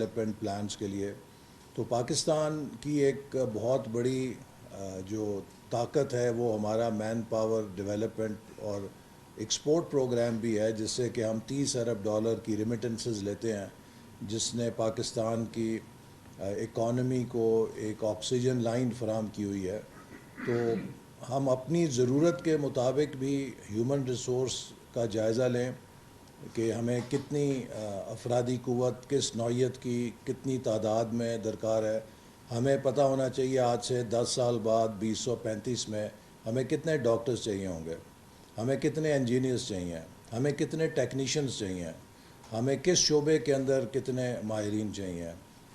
Development plans کے لیے. تو پاکستان کی ایک بہت بڑی جو طاقت ہے وہ ہمارا مین پاور ڈیولپمنٹ اور ایکسپورٹ پروگرام بھی ہے، جس سے کہ ہم $30 ارب کی ریمیٹنسز لیتے ہیں، جس نے پاکستان کی اکانومی کو ایک آکسیجن لائن فراہم کی ہوئی ہے. تو ہم اپنی ضرورت کے مطابق بھی ہیومن ریسورس کا جائزہ لیں کہ ہمیں کتنی افرادی قوت کس نوعیت کی کتنی تعداد میں درکار ہے. ہمیں پتہ ہونا چاہیے آج سے 10 سال بعد 2035 میں ہمیں کتنے ڈاکٹرز چاہیے ہوں گے، ہمیں کتنے انجینئرز چاہیے، ہمیں کتنے ٹیکنیشینز چاہیے، ہمیں کس شعبے کے اندر کتنے ماہرین چاہیے.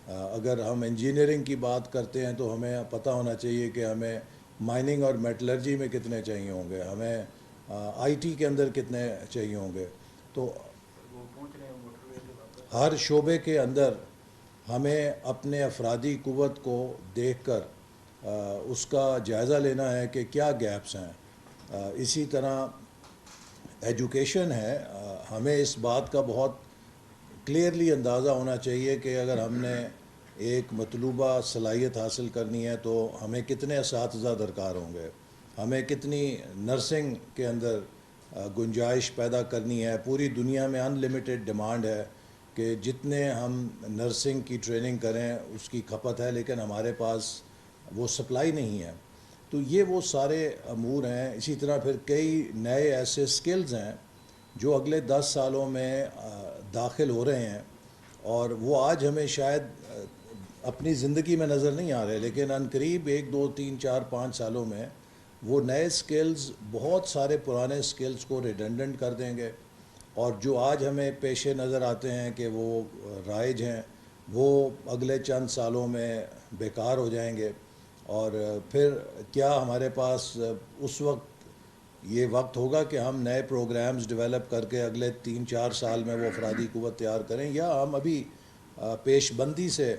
اگر ہم انجینئرنگ کی بات کرتے ہیں تو ہمیں پتہ ہونا چاہیے کہ ہمیں مائننگ اور میٹلرجی میں کتنے چاہیے ہوں گے، ہمیں آئی ٹی کے اندر کتنے چاہیے ہوں گے. تو ہر شعبے کے اندر ہمیں اپنے افرادی قوت کو دیکھ کر اس کا جائزہ لینا ہے کہ کیا گیپس ہیں. اسی طرح ایجوکیشن ہے، ہمیں اس بات کا بہت کلیئرلی اندازہ ہونا چاہیے کہ اگر ہم نے ایک مطلوبہ صلاحیت حاصل کرنی ہے تو ہمیں کتنے اساتذہ درکار ہوں گے، ہمیں کتنی نرسنگ کے اندر گنجائش پیدا کرنی ہے. پوری دنیا میں ان لمیٹڈ ڈیمانڈ ہے کہ جتنے ہم نرسنگ کی ٹریننگ کریں اس کی کھپت ہے، لیکن ہمارے پاس وہ سپلائی نہیں ہے. تو یہ وہ سارے امور ہیں. اسی طرح پھر کئی نئے ایسے سکلز ہیں جو اگلے 10 سالوں میں داخل ہو رہے ہیں، اور وہ آج ہمیں شاید اپنی زندگی میں نظر نہیں آ رہے، لیکن ان قریب 1 2 3 4 5 سالوں میں وہ نئے سکلز بہت سارے پرانے سکلز کو ریڈنڈنٹ کر دیں گے، اور جو آج ہمیں پیش نظر آتے ہیں کہ وہ رائج ہیں وہ اگلے چند سالوں میں بیکار ہو جائیں گے. اور پھر کیا ہمارے پاس اس وقت یہ وقت ہوگا کہ ہم نئے پروگرامز ڈیولپ کر کے اگلے 3 4 سال میں وہ افرادی قوت تیار کریں، یا ہم ابھی پیش بندی سے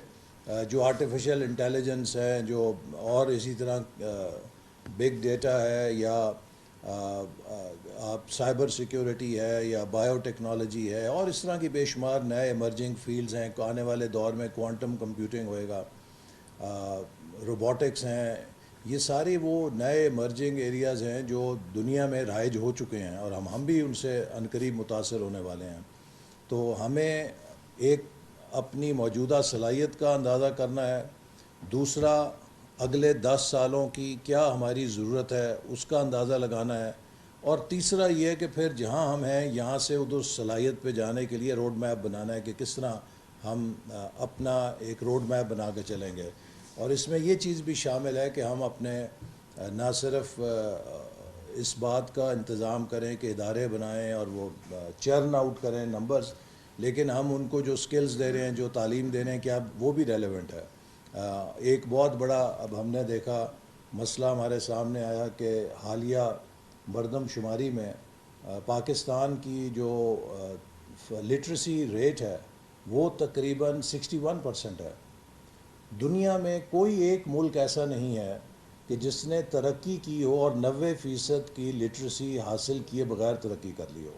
جو آرٹیفیشل انٹیلیجنس ہے جو اور اسی طرح بگ ڈیٹا ہے یا آپ سائبر سیکیورٹی ہے یا بائیو ٹیکنالوجی ہے اور اس طرح کی بے شمار نئے ایمرجنگ فیلڈز ہیں. آنے والے دور میں کوانٹم کمپیوٹنگ ہوئے گا، روبوٹکس ہیں، یہ سارے وہ نئے ایمرجنگ ایریاز ہیں جو دنیا میں رائج ہو چکے ہیں، اور ہم بھی ان سے عنقریب متاثر ہونے والے ہیں. تو ہمیں ایک اپنی موجودہ صلاحیت کا اندازہ کرنا ہے، دوسرا اگلے 10 سالوں کی کیا ہماری ضرورت ہے اس کا اندازہ لگانا ہے، اور تیسرا یہ کہ پھر جہاں ہم ہیں یہاں سے ادھر صلاحیت پہ جانے کے لیے روڈ میپ بنانا ہے کہ کس طرح ہم اپنا ایک روڈ میپ بنا کے چلیں گے. اور اس میں یہ چیز بھی شامل ہے کہ ہم اپنے نہ صرف اس بات کا انتظام کریں کہ ادارے بنائیں اور وہ چرن آؤٹ کریں نمبرز، لیکن ہم ان کو جو سکلز دے رہے ہیں، جو تعلیم دے رہے ہیں، کیا وہ بھی ریلیونٹ ہے. ایک بہت بڑا اب ہم نے دیکھا مسئلہ ہمارے سامنے آیا کہ حالیہ مردم شماری میں پاکستان کی جو لٹریسی ریٹ ہے وہ تقریباً 61% ہے. دنیا میں کوئی ایک ملک ایسا نہیں ہے کہ جس نے ترقی کی ہو اور 90% کی لٹریسی حاصل کیے بغیر ترقی کر لی ہو.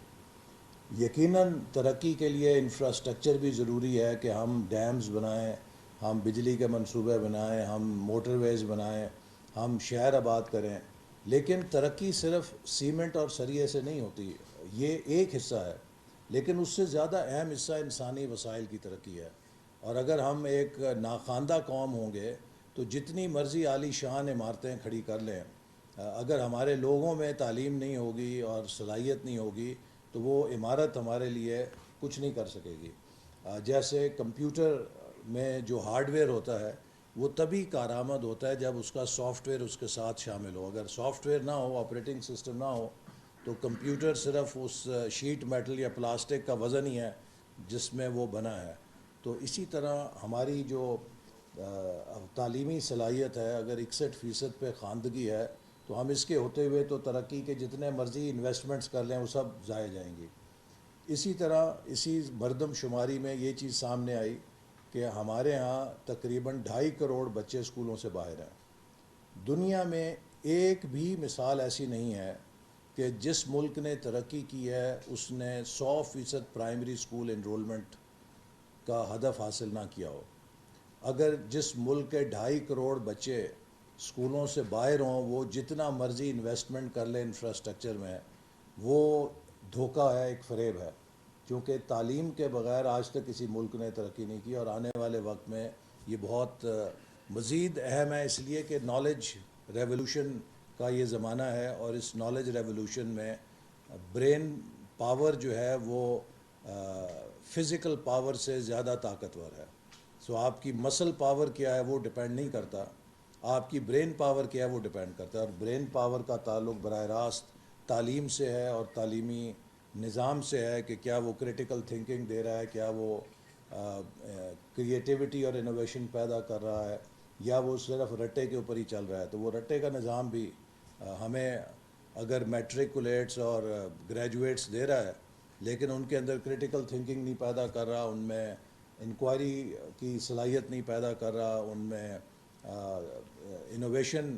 یقیناً ترقی کے لیے انفراسٹرکچر بھی ضروری ہے کہ ہم ڈیمز بنائیں، ہم بجلی کے منصوبے بنائیں، ہم موٹر ویز بنائیں، ہم شہر آباد کریں، لیکن ترقی صرف سیمنٹ اور سریے سے نہیں ہوتی. یہ ایک حصہ ہے، لیکن اس سے زیادہ اہم حصہ انسانی وسائل کی ترقی ہے. اور اگر ہم ایک ناخواندہ قوم ہوں گے تو جتنی مرضی عالی شان عمارتیں کھڑی کر لیں، اگر ہمارے لوگوں میں تعلیم نہیں ہوگی اور صلاحیت نہیں ہوگی تو وہ عمارت ہمارے لیے کچھ نہیں کر سکے گی. جیسے کمپیوٹر میں جو ہارڈ ویئر ہوتا ہے وہ تبھی کارآمد ہوتا ہے جب اس کا سافٹ ویئر اس کے ساتھ شامل ہو. اگر سافٹ ویئر نہ ہو، آپریٹنگ سسٹم نہ ہو، تو کمپیوٹر صرف اس شیٹ میٹل یا پلاسٹک کا وزن ہی ہے جس میں وہ بنا ہے. تو اسی طرح ہماری جو تعلیمی صلاحیت ہے اگر 61% پہ خواندگی ہے تو ہم اس کے ہوتے ہوئے تو ترقی کے جتنے مرضی انویسٹمنٹس کر لیں وہ سب ضائع جائیں گی. اسی طرح اسی مردم شماری میں یہ چیز سامنے آئی کہ ہمارے ہاں تقریباً 2.5 کروڑ بچے اسکولوں سے باہر ہیں. دنیا میں ایک بھی مثال ایسی نہیں ہے کہ جس ملک نے ترقی کی ہے اس نے 100% پرائمری اسکول انرولمنٹ کا ہدف حاصل نہ کیا ہو. اگر جس ملک کے 2.5 کروڑ بچے اسکولوں سے باہر ہوں، وہ جتنا مرضی انویسٹمنٹ کر لیں انفراسٹرکچر میں، وہ دھوکہ ہے، ایک فریب ہے. کیونکہ تعلیم کے بغیر آج تک کسی ملک نے ترقی نہیں کی، اور آنے والے وقت میں یہ بہت مزید اہم ہے، اس لیے کہ نالج ریولوشن کا یہ زمانہ ہے، اور اس نالج ریولوشن میں برین پاور جو ہے وہ فزیکل پاور سے زیادہ طاقتور ہے. سو آپ کی مسل پاور کیا ہے وہ ڈیپینڈ نہیں کرتا، آپ کی برین پاور کیا ہے وہ ڈیپینڈ کرتا ہے. اور برین پاور کا تعلق براہ راست تعلیم سے ہے، اور تعلیمی نظام سے ہے کہ کیا وہ کریٹیکل تھنکنگ دے رہا ہے، کیا وہ کریٹیوٹی اور انوویشن پیدا کر رہا ہے، یا وہ صرف رٹے کے اوپر ہی چل رہا ہے. تو وہ رٹے کا نظام بھی ہمیں اگر میٹریکولیٹس اور گریجویٹس دے رہا ہے، لیکن ان کے اندر کریٹیکل تھنکنگ نہیں پیدا کر رہا، ان میں انکوائری کی صلاحیت نہیں پیدا کر رہا، ان میں انوویشن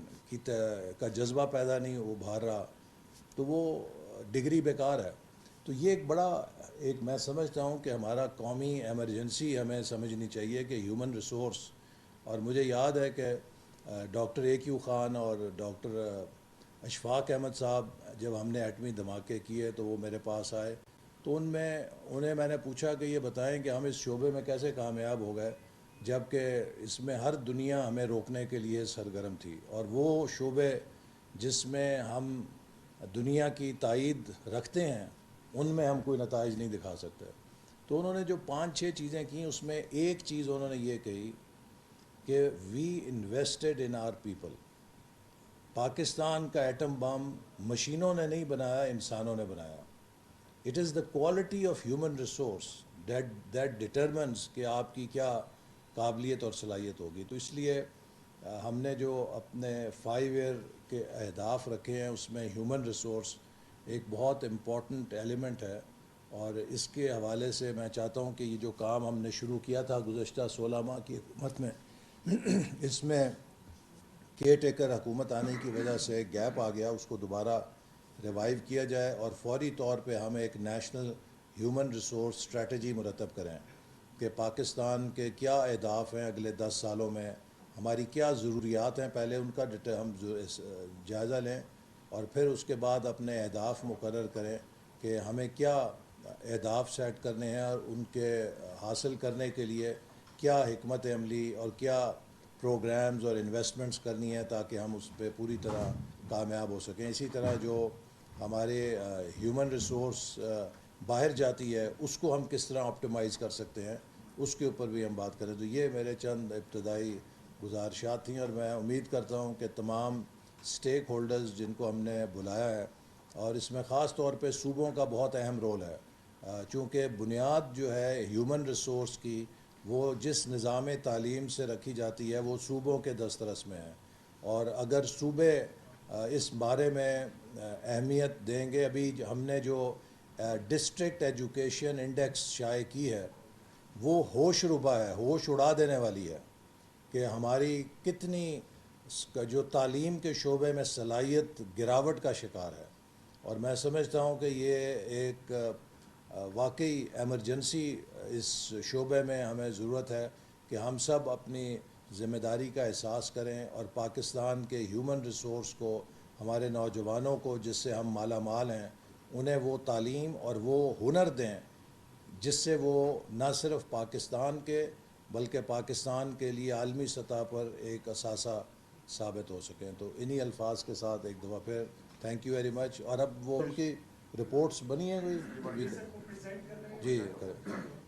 کا جذبہ پیدا نہیں ابھار رہا، تو وہ ڈگری بیکار ہے. تو یہ ایک میں سمجھتا ہوں کہ ہمارا قومی ایمرجنسی ہمیں سمجھنی چاہیے کہ ہیومن ریسورس. اور مجھے یاد ہے کہ ڈاکٹر AQ خان اور ڈاکٹر اشفاق احمد صاحب جب ہم نے ایٹمی دھماکے کیے تو وہ میرے پاس آئے، تو انہیں میں نے پوچھا کہ یہ بتائیں کہ ہم اس شعبے میں کیسے کامیاب ہو گئے، جب کہ اس میں ہر دنیا ہمیں روکنے کے لیے سرگرم تھی، اور وہ شعبے جس میں ہم دنیا کی تائید رکھتے ہیں ان میں ہم کوئی نتائج نہیں دکھا سکتے. تو انہوں نے جو 5-6 چیزیں کیں، اس میں ایک چیز انہوں نے یہ کہی کہ we invested in our people. Pakistan کا ایٹم بم مشینوں نے نہیں بنایا، انسانوں نے بنایا. It is the quality of human resource that determines کہ آپ کی کیا قابلیت اور صلاحیت ہوگی. تو اس لیے ہم نے جو اپنے 5 ایئر کے اہداف رکھے ہیں اس میں ہیومن ریسورس ایک بہت امپورٹنٹ ایلیمنٹ ہے. اور اس کے حوالے سے میں چاہتا ہوں کہ یہ جو کام ہم نے شروع کیا تھا گزشتہ 16 ماہ کی حکومت میں، اس میں کیئر ٹیکر حکومت آنے کی وجہ سے گیپ آ گیا، اس کو دوبارہ ریوائیو کیا جائے، اور فوری طور پہ ہم ایک نیشنل ہیومن ریسورس اسٹریٹجی مرتب کریں کہ پاکستان کے کیا اہداف ہیں اگلے 10 سالوں میں، ہماری کیا ضروریات ہیں، پہلے ان کا ہم جائزہ لیں، اور پھر اس کے بعد اپنے اہداف مقرر کریں کہ ہمیں کیا اہداف سیٹ کرنے ہیں، اور ان کے حاصل کرنے کے لیے کیا حکمت عملی اور کیا پروگرامز اور انویسٹمنٹس کرنی ہے تاکہ ہم اس پہ پوری طرح کامیاب ہو سکیں. اسی طرح جو ہمارے ہیومن ریسورس باہر جاتی ہے اس کو ہم کس طرح آپٹیمائز کر سکتے ہیں، اس کے اوپر بھی ہم بات کریں. تو یہ میرے چند ابتدائی گزارشات تھیں، اور میں امید کرتا ہوں کہ تمام اسٹیک ہولڈرز جن کو ہم نے بلایا ہے، اور اس میں خاص طور پہ صوبوں کا بہت اہم رول ہے، چونکہ بنیاد جو ہے ہیومن ریسورس کی وہ جس نظام تعلیم سے رکھی جاتی ہے وہ صوبوں کے دسترس میں ہے. اور اگر صوبے اس بارے میں اہمیت دیں گے، ابھی ہم نے جو ڈسٹرکٹ ایجوکیشن انڈیکس شائع کی ہے وہ ہوش ربا ہے، ہوش اڑا دینے والی ہے کہ ہماری کتنی جو تعلیم کے شعبے میں صلاحیت گراوٹ کا شکار ہے. اور میں سمجھتا ہوں کہ یہ ایک واقعی ایمرجنسی اس شعبے میں ہمیں ضرورت ہے کہ ہم سب اپنی ذمہ داری کا احساس کریں، اور پاکستان کے ہیومن ریسورس کو، ہمارے نوجوانوں کو جس سے ہم مالا مال ہیں، انہیں وہ تعلیم اور وہ ہنر دیں جس سے وہ نہ صرف پاکستان کے بلکہ پاکستان کے لیے عالمی سطح پر ایک اثاثہ ثابت ہو سکیں. تو انہی الفاظ کے ساتھ ایک دفعہ پھر تھینک یو ویری مچ. اور اب وہ ان کی رپورٹس بنی ہیں کوئی؟ جی کریں.